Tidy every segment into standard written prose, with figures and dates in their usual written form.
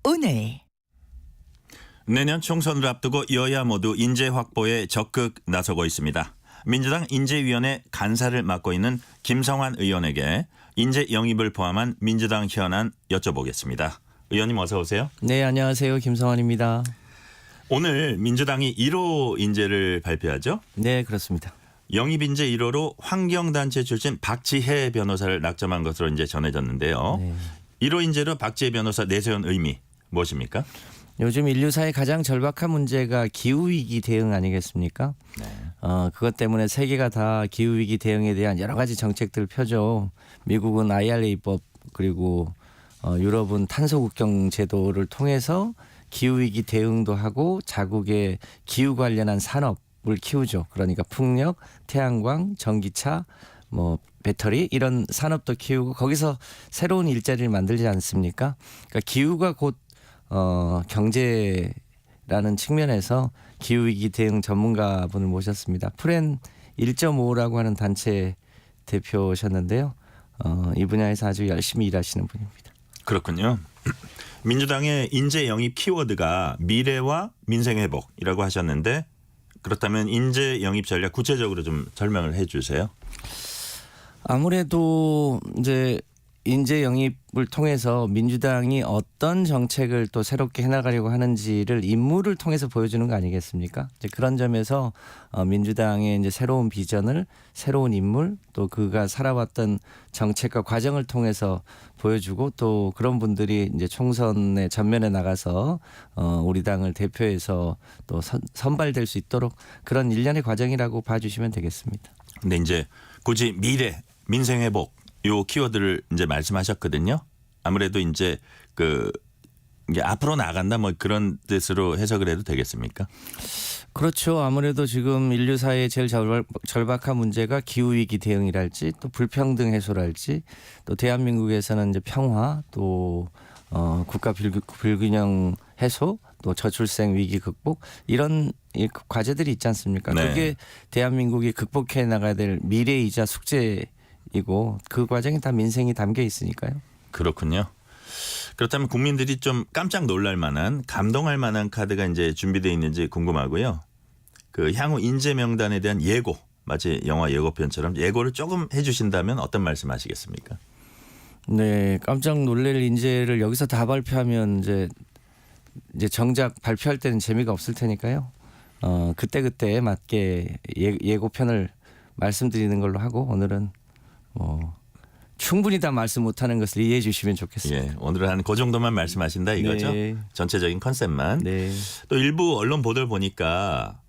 오늘 내년 총선을 앞두고 여야 모두 인재 확보에 적극 나서고 있습니다. 민주당 인재위원회 간사를 맡고 있는 김성환 의원에게 인재 영입을 포함한 민주당 현안 여쭤보겠습니다. 의원님 어서 오세요. 네, 안녕하세요. 김성환입니다. 오늘 민주당이 1호 인재를 발표하죠? 네, 그렇습니다. 영입 인재 1호로 환경단체 출신 박지혜 변호사를 낙점한 것으로 이제 전해졌는데요. 네. 1호 인재로 박지혜 변호사 내세운 의미 무엇입니까? 요즘 인류사의 가장 절박한 문제가 기후위기 대응 아니겠습니까? 네. 그것 때문에 세계가 다 기후위기 대응에 대한 여러 가지 정책들을 펴죠. 미국은 IRA법 그리고 유럽은 탄소국경 제도를 통해서 기후위기 대응도 하고 자국의 기후 관련한 산업을 키우죠. 그러니까 풍력, 태양광, 전기차, 배터리 이런 산업도 키우고 거기서 새로운 일자리를 만들지 않습니까? 그러니까 기후가 곧 경제라는 측면에서 기후위기 대응 전문가분을 모셨습니다. 프렌 1.5라고 하는 단체 대표셨는데요. 이 분야에서 아주 열심히 일하시는 분입니다. 그렇군요. 민주당의 인재 영입 키워드가 미래와 민생 회복이라고 하셨는데 그렇다면 인재 영입 전략 구체적으로 좀 설명을 해 주세요. 아무래도 이제 인재 영입을 통해서 민주당이 어떤 정책을 또 새롭게 해나가려고 하는지를 인물을 통해서 보여주는 거 아니겠습니까? 이제 그런 점에서 민주당의 이제 새로운 비전을 새로운 인물 또 그가 살아왔던 정책과 과정을 통해서 보여주고 또 그런 분들이 이제 총선의 전면에 나가서 우리 당을 대표해서 또 선발될 수 있도록 그런 일련의 과정이라고 봐주시면 되겠습니다. 근데 이제 굳이 미래, 민생 회복 요 키워드를 이제 말씀하셨거든요. 아무래도 이제 이게 앞으로 나간다 뭐 그런 뜻으로 해석을 해도 되겠습니까? 그렇죠. 아무래도 지금 인류 사회의 제일 절박한 문제가 기후 위기 대응이랄지 또 불평등 해소랄지 또 대한민국에서는 이제 평화 또 국가 불균형 해소 또 저출생 위기 극복 이런 과제들이 있지 않습니까? 네. 그게 대한민국이 극복해 나가야 될 미래이자 숙제이고 그 과정에 다 민생이 담겨 있으니까요. 그렇군요. 그렇다면 국민들이 좀 깜짝 놀랄 만한 감동할 만한 카드가 이제 준비되어 있는지 궁금하고요. 그 향후 인재 명단에 대한 예고 마치 영화 예고편처럼 예고를 조금 해주신다면 어떤 말씀하시겠습니까? 네, 깜짝 놀랄 인재를 여기서 다 발표하면 이제 정작 발표할 때는 재미가 없을 테니까요. 그때그때에 맞게 예고편을 말씀드리는 걸로 하고 오늘은 충분히 다 말씀 못하는 것을 이해해 주시면 좋겠습니다. 예, 오늘은 한 그 정도만 말씀하신다 이거죠? 네. 전체적인 컨셉만. 네. 또 일부 언론 보도를 보니까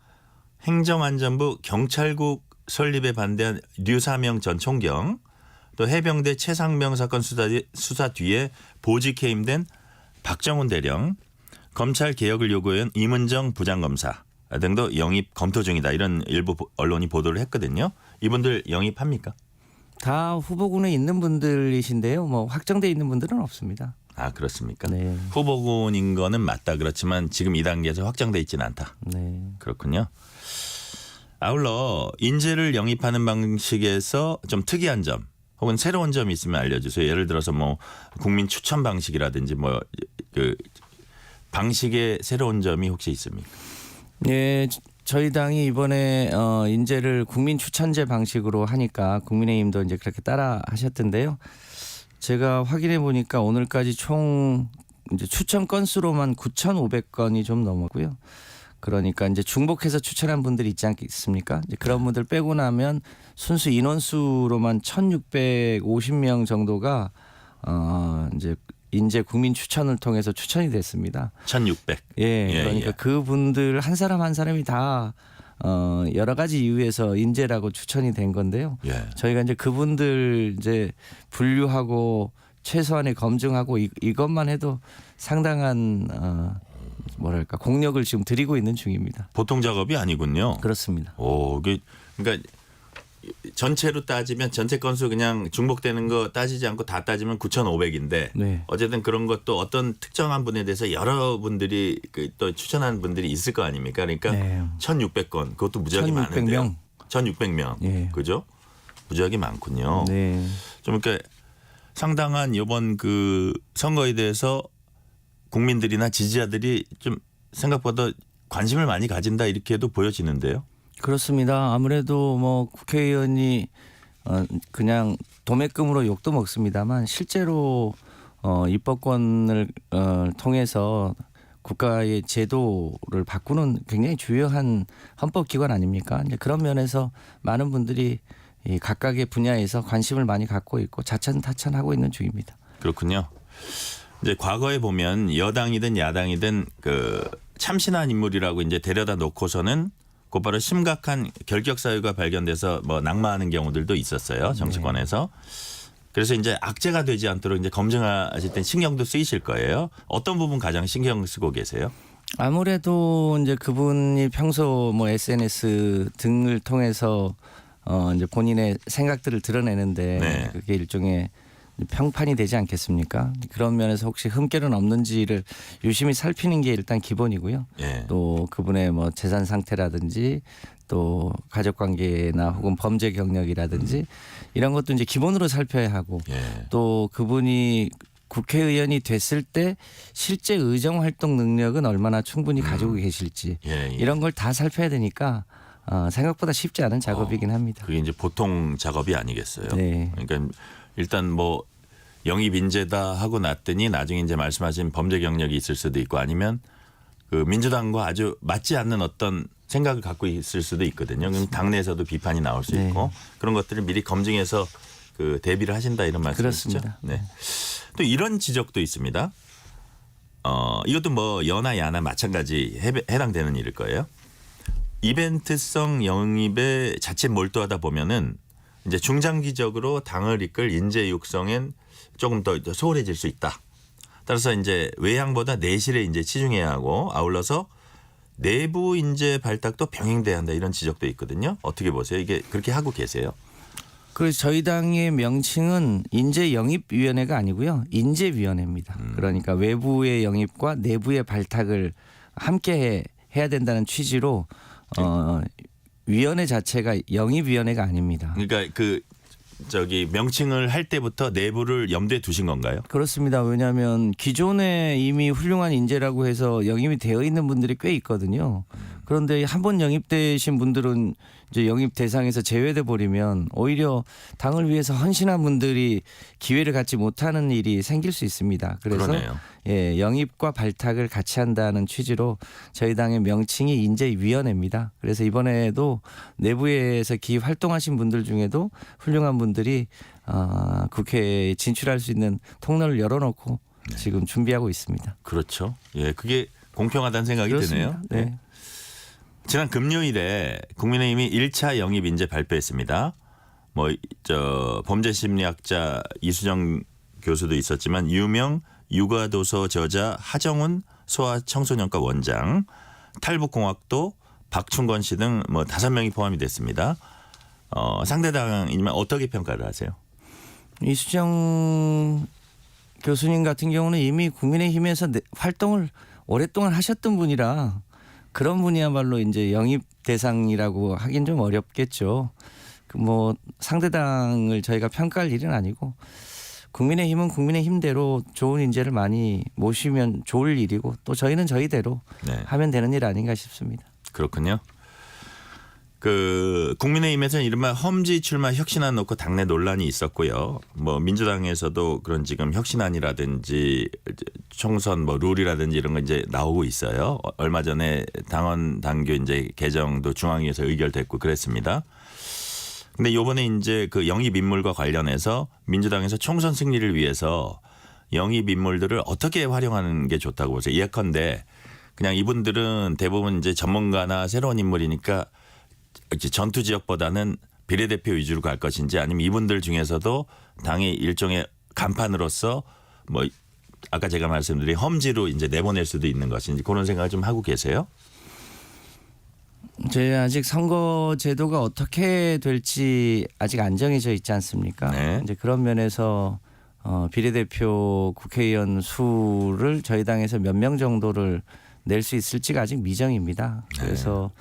행정안전부 경찰국 설립에 반대한 류사명 전 총경 또 해병대 최상병 사건 수사 뒤에 보직 해임된 박정훈 대령 검찰 개혁을 요구한 임은정 부장검사 등도 영입 검토 중이다 이런 일부 언론이 보도를 했거든요. 이분들 영입합니까? 다 후보군에 있는 분들이신데요. 확정돼 있는 분들은 없습니다. 아 그렇습니까? 네. 후보군인 거는 맞다. 그렇지만 지금 이 단계에서 확정돼 있지는 않다. 네. 그렇군요. 아울러 인재를 영입하는 방식에서 좀 특이한 점 혹은 새로운 점이 있으면 알려주세요. 예를 들어서 국민 추천 방식이라든지 그 방식의 새로운 점이 혹시 있습니까? 네, 저희 당이 이번에 인재를 국민 추천제 방식으로 하니까 국민의힘도 이제 그렇게 따라 하셨던데요. 제가 확인해 보니까 오늘까지 총 이제 추천 건수로만 9,500건이 좀 넘었고요. 그러니까 이제 중복해서 추천한 분들이 있지 않겠습니까? 이제 그런 분들 빼고 나면 순수 인원수로만 1,650명 정도가 이제 인재 국민 추천을 통해서 추천이 됐습니다. 1,600. 그러니까 그분들 한 사람 한 사람이 다 여러 가지 이유에서 인재라고 추천이 된 건데요. 예. 저희가 이제 그분들 이제 분류하고 최소한의 검증하고 이것만 해도 상당한 공력을 지금 들이고 있는 중입니다. 보통 작업이 아니군요. 그렇습니다. 그러니까 전체로 따지면 전체 건수 그냥 중복되는 거 따지지 않고 다 따지면 9,500인데 네. 어쨌든 그런 것도 어떤 특정한 분에 대해서 여러분들이 또 추천한 분들이 있을 거 아닙니까? 그러니까 네. 1,600건 그것도 무지하게 1,600명. 많은데요. 1,600명. 예. 그죠? 무지하게 많군요. 네. 좀 이렇게 상당한 이번 그 선거에 대해서 국민들이나 지지자들이 좀 생각보다 관심을 많이 가진다 이렇게도 보여지는데요. 그렇습니다. 아무래도 뭐 국회의원이 그냥 도매금으로 욕도 먹습니다만 실제로 입법권을 통해서 국가의 제도를 바꾸는 굉장히 주요한 헌법기관 아닙니까? 이제 그런 면에서 많은 분들이 이 각각의 분야에서 관심을 많이 갖고 있고 자천타천하고 있는 중입니다. 그렇군요. 이제 과거에 보면 여당이든 야당이든 그 참신한 인물이라고 이제 데려다 놓고서는 곧바로 심각한 결격 사유가 발견돼서 뭐 낙마하는 경우들도 있었어요. 정치권에서. 그래서 이제 악재가 되지 않도록 이제 검증하실 땐 신경도 쓰이실 거예요. 어떤 부분 가장 신경 쓰고 계세요? 아무래도 이제 그분이 평소 뭐 SNS 등을 통해서 이제 본인의 생각들을 드러내는데 네. 그게 일종의 평판이 되지 않겠습니까? 그런 면에서 혹시 흠결은 없는지를 유심히 살피는 게 일단 기본이고요. 예. 또 그분의 뭐 재산 상태라든지 또 가족 관계나 혹은 범죄 경력이라든지 이런 것도 이제 기본으로 살펴야 하고 예. 또 그분이 국회의원이 됐을 때 실제 의정 활동 능력은 얼마나 충분히 가지고 계실지 예. 이런 걸 다 살펴야 되니까 생각보다 쉽지 않은 작업이긴 합니다. 그게 이제 보통 작업이 아니겠어요. 네. 그러니까 일단 뭐 영입 인재다 하고 났더니 나중에 이제 말씀하신 범죄 경력이 있을 수도 있고 아니면 그 민주당과 아주 맞지 않는 어떤 생각을 갖고 있을 수도 있거든요. 그럼 당내에서도 비판이 나올 수 네. 있고 그런 것들을 미리 검증해서 그 대비를 하신다 이런 말씀이시죠. 그렇습니다. 네. 또 이런 지적도 있습니다. 이것도 뭐 여나 야나 마찬가지 해당되는 일일 거예요. 이벤트성 영입에 자칫 몰두하다 보면은 이제 중장기적으로 당을 이끌 인재 육성엔 조금 더 소홀해질 수 있다. 따라서 이제 외향보다 내실에 이제 치중해야 하고 아울러서 내부 인재 발탁도 병행돼야 한다 이런 지적도 있거든요. 어떻게 보세요? 이게 그렇게 하고 계세요? 그래서 저희 당의 명칭은 인재영입위원회가 아니고요. 인재위원회입니다. 그러니까 외부의 영입과 내부의 발탁을 함께 해야 된다는 취지로 위원회 자체가 영입위원회가 아닙니다. 그러니까 그 저기 명칭을 할 때부터 내부를 염두에 두신 건가요? 그렇습니다. 왜냐하면 기존에 이미 훌륭한 인재라고 해서 영입이 되어 있는 분들이 꽤 있거든요. 그런데 한 번 영입되신 분들은 이제 영입 대상에서 제외돼 버리면 오히려 당을 위해서 헌신한 분들이 기회를 갖지 못하는 일이 생길 수 있습니다. 그래서 그러네요. 예, 영입과 발탁을 같이 한다는 취지로 저희 당의 명칭이 인재위원회입니다. 그래서 이번에도 내부에서 기 활동하신 분들 중에도 훌륭한 분들이 국회에 진출할 수 있는 통로를 열어놓고 지금 준비하고 있습니다. 그렇죠. 예, 그게 공평하다는 생각이 그렇습니다. 드네요. 네. 지난 금요일에 국민의힘이 1차 영입 인재 발표했습니다. 뭐 저 범죄심리학자 이수정 교수도 있었지만 유명 육아도서 저자 하정훈 소아청소년과 원장, 탈북공학도 박충건 씨 등 뭐 5명이 포함이 됐습니다. 상대당이지만 어떻게 평가를 하세요? 이수정 교수님 같은 경우는 이미 국민의힘에서 활동을 오랫동안 하셨던 분이라 그런 분이야말로 이제 영입 대상이라고 하긴 좀 어렵겠죠. 뭐 상대당을 저희가 평가할 일은 아니고 국민의힘은 국민의힘대로 좋은 인재를 많이 모시면 좋을 일이고 또 저희는 저희대로 네. 하면 되는 일 아닌가 싶습니다. 그렇군요. 그 국민의힘에서는 이른바 험지 출마 혁신안 놓고 당내 논란이 있었고요. 뭐 민주당에서도 그런 지금 혁신안이라든지 총선 뭐 룰이라든지 이런 거 이제 나오고 있어요. 얼마 전에 당원 당규 이제 개정도 중앙위에서 의결됐고 그랬습니다. 근데 이번에 이제 그 영입 인물과 관련해서 민주당에서 총선 승리를 위해서 영입 인물들을 어떻게 활용하는 게 좋다고 보세요. 예컨대 그냥 이분들은 대부분 이제 전문가나 새로운 인물이니까 전투 지역보다는 비례대표 위주로 갈 것인지 아니면 이분들 중에서도 당의 일종의 간판으로서 뭐 아까 제가 말씀드린 험지로 이제 내보낼 수도 있는 것인지 그런 생각을 좀 하고 계세요? 이제 아직 선거 제도가 어떻게 될지 아직 안 정해져 있지 않습니까? 네. 이제 그런 면에서 비례대표 국회의원 수를 저희 당에서 몇 명 정도를 낼 수 있을지가 아직 미정입니다. 그래서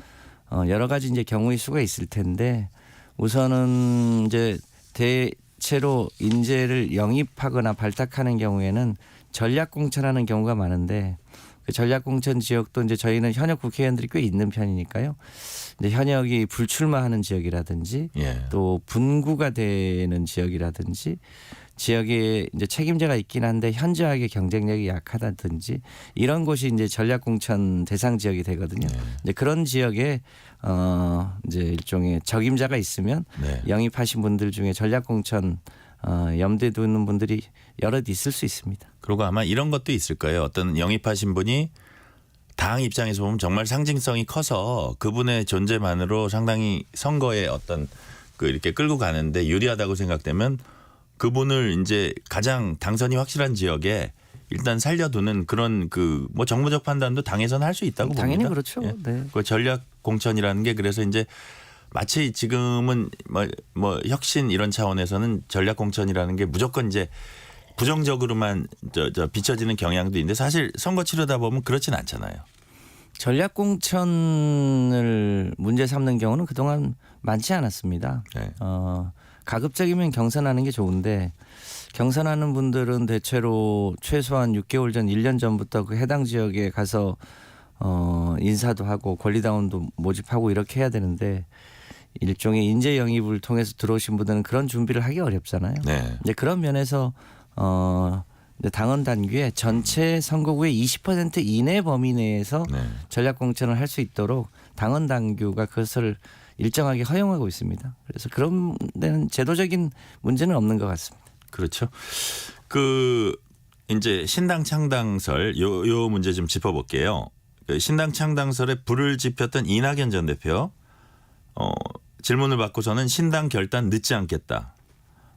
여러 가지 이제 경우의 수가 있을 텐데 우선은 이제 대체로 인재를 영입하거나 발탁하는 경우에는 전략 공천하는 경우가 많은데 그 전략 공천 지역도 이제 저희는 현역 국회의원들이 꽤 있는 편이니까요. 근데 현역이 불출마하는 지역이라든지 예. 또 분구가 되는 지역이라든지 지역에 이제 책임자가 있긴 한데 현저하게 경쟁력이 약하다든지 이런 곳이 이제 전략 공천 대상 지역이 되거든요. 네. 이제 그런 지역에 이제 일종의 적임자가 있으면 네. 영입하신 분들 중에 전략 공천 염두에 두는 분들이 여럿 있을 수 있습니다. 그리고 아마 이런 것도 있을 거예요. 어떤 영입하신 분이 당 입장에서 보면 정말 상징성이 커서 그분의 존재만으로 상당히 선거에 어떤 그 이렇게 끌고 가는데 유리하다고 생각되면 그분을 이제 가장 당선이 확실한 지역에 일단 살려두는 그런 그 뭐 정무적 판단도 당에서는 할 수 있다고 당연히 봅니다. 그렇죠. 예. 네. 그 전략 공천이라는 게 그래서 이제 마치 지금은 뭐 혁신 이런 차원에서는 전략 공천이라는 게 무조건 이제 부정적으로만 비춰지는 경향도 있는데 사실 선거 치르다 보면 그렇진 않잖아요. 전략 공천을 문제 삼는 경우는 그동안 많지 않았습니다. 네. 가급적이면 경선하는 게 좋은데 경선하는 분들은 대체로 최소한 6개월 전, 1년 전부터 그 해당 지역에 가서 인사도 하고 권리당원도 모집하고 이렇게 해야 되는데 일종의 인재 영입을 통해서 들어오신 분들은 그런 준비를 하기 어렵잖아요. 네. 이제 그런 면에서 당원 단위에 전체 선거구의 20% 이내 범위 내에서 네. 전략 공천을 할 수 있도록 당원 당규가 그것을 일정하게 허용하고 있습니다. 그래서 그런 데는 제도적인 문제는 없는 것 같습니다. 그렇죠. 그 이제 신당 창당설 요 문제 좀 짚어볼게요. 그 신당 창당설에 불을 지폈던 이낙연 전 대표 질문을 받고서는 신당 결단 늦지 않겠다.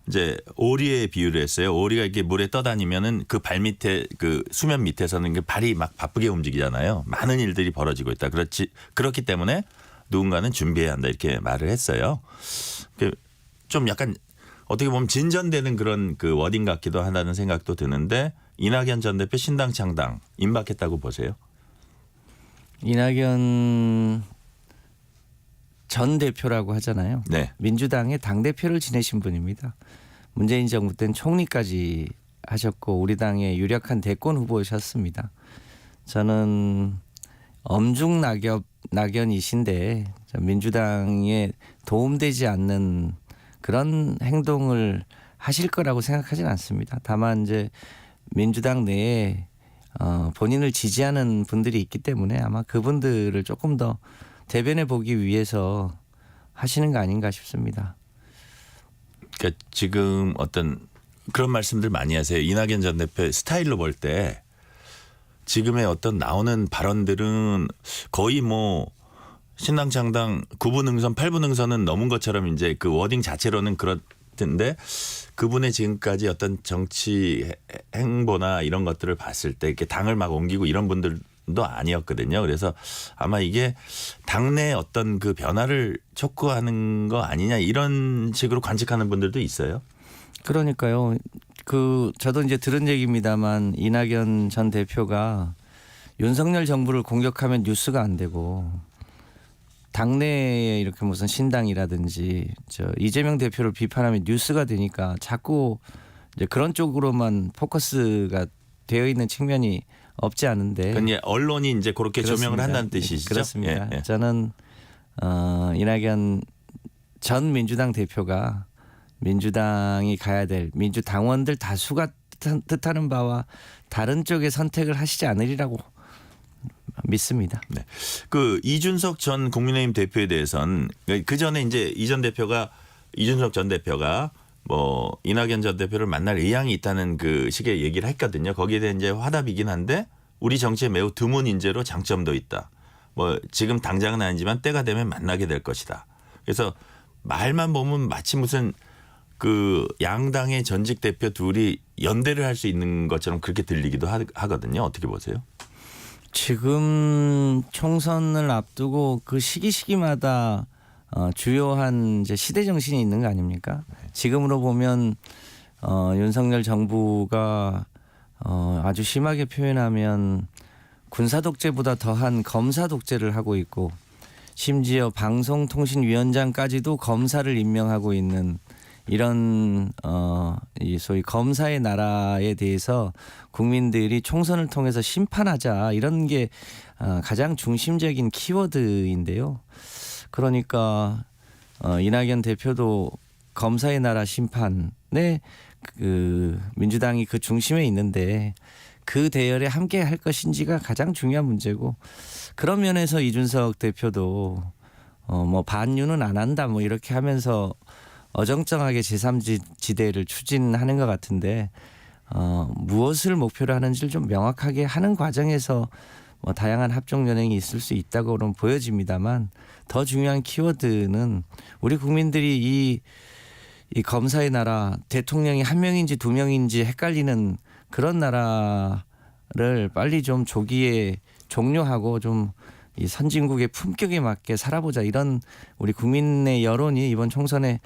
이제 오리의 비유를 했어요. 오리가 이렇게 물에 떠다니면은 그 발 밑에 그 수면 밑에서는 그 발이 막 바쁘게 움직이잖아요. 많은 일들이 벌어지고 있다. 그렇기 때문에 누군가는 준비해야 한다 이렇게 말을 했어요. 좀 약간 어떻게 보면 진전되는 그런 그 워딩 같기도 하다는 생각도 드는데 이낙연 전 대표 신당 창당 임박했다고 보세요? 이낙연 전 대표라고 하잖아요. 네. 민주당의 당대표를 지내신 분입니다. 문재인 정부 때는 총리까지 하셨고 우리 당의 유력한 대권 후보셨습니다. 저는 엄중 낙연이신데 민주당에 도움되지 않는 그런 행동을 하실 거라고 생각하지는 않습니다. 다만 이제 민주당 내에 본인을 지지하는 분들이 있기 때문에 아마 그분들을 조금 더 대변해 보기 위해서 하시는 거 아닌가 싶습니다. 그러니까 지금 어떤 그런 말씀들 많이 하세요. 이낙연 전 대표 스타일로 볼 때 지금의 어떤 나오는 발언들은 거의 뭐 신당 창당 9분 응선 8분 응선은 넘은 것처럼 이제 그 워딩 자체로는 그렇던데 그분의 지금까지 어떤 정치 행보나 이런 것들을 봤을 때 이렇게 당을 막 옮기고 이런 분들도 아니었거든요. 그래서 아마 이게 당내 어떤 그 변화를 촉구하는 거 아니냐 이런 식으로 관측하는 분들도 있어요. 그러니까요. 저도 이제 들은 얘기입니다만 이낙연 전 대표가 윤석열 정부를 공격하면 뉴스가 안 되고 당내에 이렇게 무슨 신당이라든지 이재명 대표를 비판하면 뉴스가 되니까 자꾸 이제 그런 쪽으로만 포커스가 되어 있는 측면이 없지 않은데. 그러니까 언론이 이제 그렇게 그렇습니다. 조명을 한다는 뜻이시죠? 그렇습니다. 예, 예. 저는 이낙연 전 민주당 대표가 민주당이 가야 될 민주당원들 다수가 뜻하는 바와 다른 쪽의 선택을 하시지 않으리라고 믿습니다. 네. 그 이준석 전 국민의힘 대표에 대해서는 그 전에 이제 이준석 전 대표가 뭐 이낙연 전 대표를 만날 의향이 있다는 그 식의 얘기를 했거든요. 거기에 대한 이제 화답이긴 한데 우리 정치에 매우 드문 인재로 장점도 있다. 뭐 지금 당장은 아니지만 때가 되면 만나게 될 것이다. 그래서 말만 보면 마치 무슨 그 양당의 전직 대표 둘이 연대를 할 수 있는 것처럼 그렇게 들리기도 하거든요. 어떻게 보세요? 지금 총선을 앞두고 그 시기마다 주요한 이제 시대 정신이 있는 거 아닙니까? 지금으로 보면 윤석열 정부가 아주 심하게 표현하면 군사 독재보다 더한 검사 독재를 하고 있고 심지어 방송통신위원장까지도 검사를 임명하고 있는 이런 이 소위 검사의 나라에 대해서 국민들이 총선을 통해서 심판하자 이런 게 가장 중심적인 키워드인데요. 그러니까 이낙연 대표도 검사의 나라 심판에 그 민주당이 그 중심에 있는데 그 대열에 함께 할 것인지가 가장 중요한 문제고 그런 면에서 이준석 대표도 뭐 반유는 안 한다 뭐 이렇게 하면서 어정쩡하게 제3지대를 추진하는 것 같은데 무엇을 목표로 하는지를 좀 명확하게 하는 과정에서 뭐 다양한 합종 연행이 있을 수 있다고는 보여집니다만 더 중요한 키워드는 우리 국민들이 이 검사의 나라 대통령이 한 명인지 두 명인지 헷갈리는 그런 나라를 빨리 좀 조기에 종료하고 좀 이 선진국의 품격에 맞게 살아보자 이런 우리 국민의 여론이 이번 총선의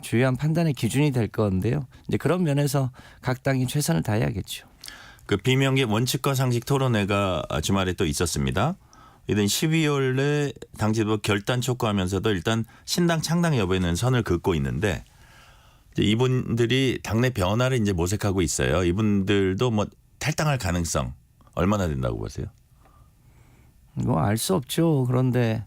주요한 판단의 기준이 될 건데요. 이제 그런 면에서 각 당이 최선을 다해야겠죠. 그 비명계 원칙과 상식 토론회가 주말에 또 있었습니다. 이른 12월에 당 지도 결단 촉구하면서도 일단 신당 창당 여부에는 선을 긋고 있는데 이제 이분들이 당내 변화를 이제 모색하고 있어요. 이분들도 뭐 탈당할 가능성 얼마나 된다고 보세요? 뭐 알 수 없죠. 그런데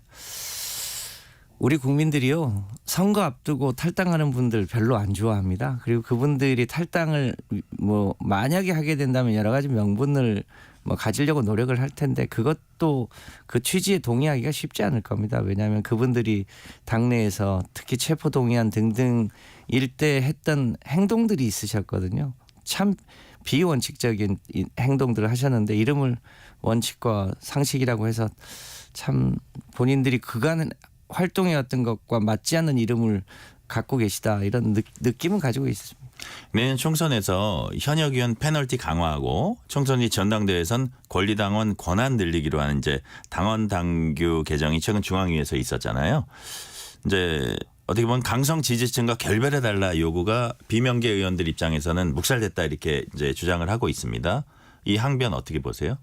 우리 국민들이요 선거 앞두고 탈당하는 분들 별로 안 좋아합니다. 그리고 그분들이 탈당을 뭐 만약에 하게 된다면 여러 가지 명분을 뭐 가지려고 노력을 할 텐데 그것도 그 취지에 동의하기가 쉽지 않을 겁니다. 왜냐하면 그분들이 당내에서 특히 체포동의안 등등 일대 했던 행동들이 있으셨거든요. 참 비원칙적인 행동들을 하셨는데 이름을 원칙과 상식이라고 해서 참 본인들이 그간 활동해왔던 것과 맞지 않는 이름을 갖고 계시다 이런 느낌은 가지고 있습니다. 내년 총선에서 현역 의원 페널티 강화하고 총선이 전당대회에선 권리당원 권한 늘리기로 하는 이제 당원 당규 개정이 최근 중앙위에서 있었잖아요. 이제 어떻게 보면 강성 지지층과 결별해달라 요구가 비명계 의원들 입장에서는 묵살됐다 이렇게 이제 주장을 하고 있습니다. 이 항변 어떻게 보세요?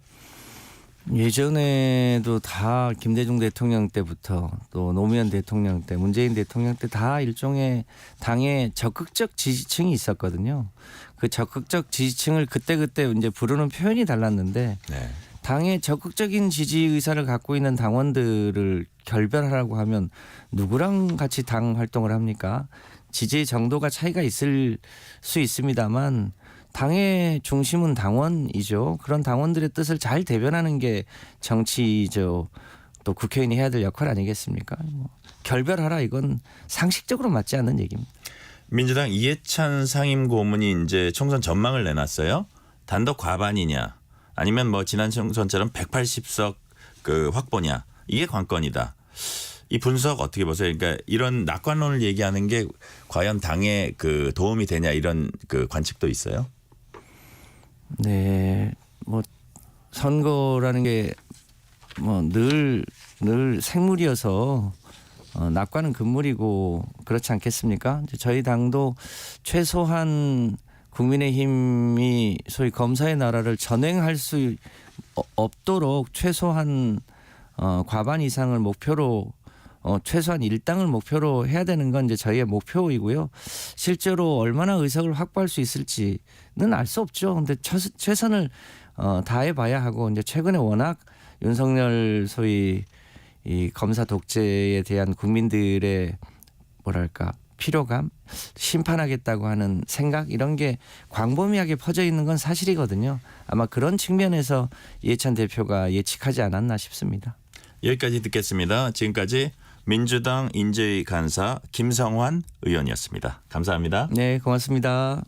예전에도 다 김대중 대통령 때부터 또 노무현 대통령 때 문재인 대통령 때 다 일종의 당의 적극적 지지층이 있었거든요. 그 적극적 지지층을 그때그때 이제 부르는 표현이 달랐는데 네. 당의 적극적인 지지 의사를 갖고 있는 당원들을 결별하라고 하면 누구랑 같이 당 활동을 합니까? 지지의 정도가 차이가 있을 수 있습니다만 당의 중심은 당원이죠. 그런 당원들의 뜻을 잘 대변하는 게 정치죠. 또 국회의원이 해야 될 역할 아니겠습니까? 뭐 결별하라 이건 상식적으로 맞지 않는 얘기입니다. 민주당 이해찬 상임고문이 이제 총선 전망을 내놨어요. 단독 과반이냐 아니면 뭐 지난 총선처럼 180석 그 확보냐 이게 관건이다. 이 분석 어떻게 보세요? 그러니까 이런 낙관론을 얘기하는 게 과연 당에 그 도움이 되냐 이런 그 관측도 있어요. 네, 뭐 선거라는 게 뭐 늘 생물이어서 낙관은 금물이고 그렇지 않겠습니까? 이제 저희 당도 최소한 국민의힘이 소위 검사의 나라를 전행할 수 없도록 최소한 과반 이상을 목표로 최소한 1당을 목표로 해야 되는 건 이제 저희의 목표이고요. 실제로 얼마나 의석을 확보할 수 있을지는 알 수 없죠. 근데 최선을 다해봐야 하고 이제 최근에 워낙 윤석열 소위 이 검사 독재에 대한 국민들의 뭐랄까 피로감, 심판하겠다고 하는 생각 이런 게 광범위하게 퍼져 있는 건 사실이거든요. 아마 그런 측면에서 이해찬 대표가 예측하지 않았나 싶습니다. 여기까지 듣겠습니다. 지금까지 민주당 인재위 간사 김성환 의원이었습니다. 감사합니다. 네, 고맙습니다.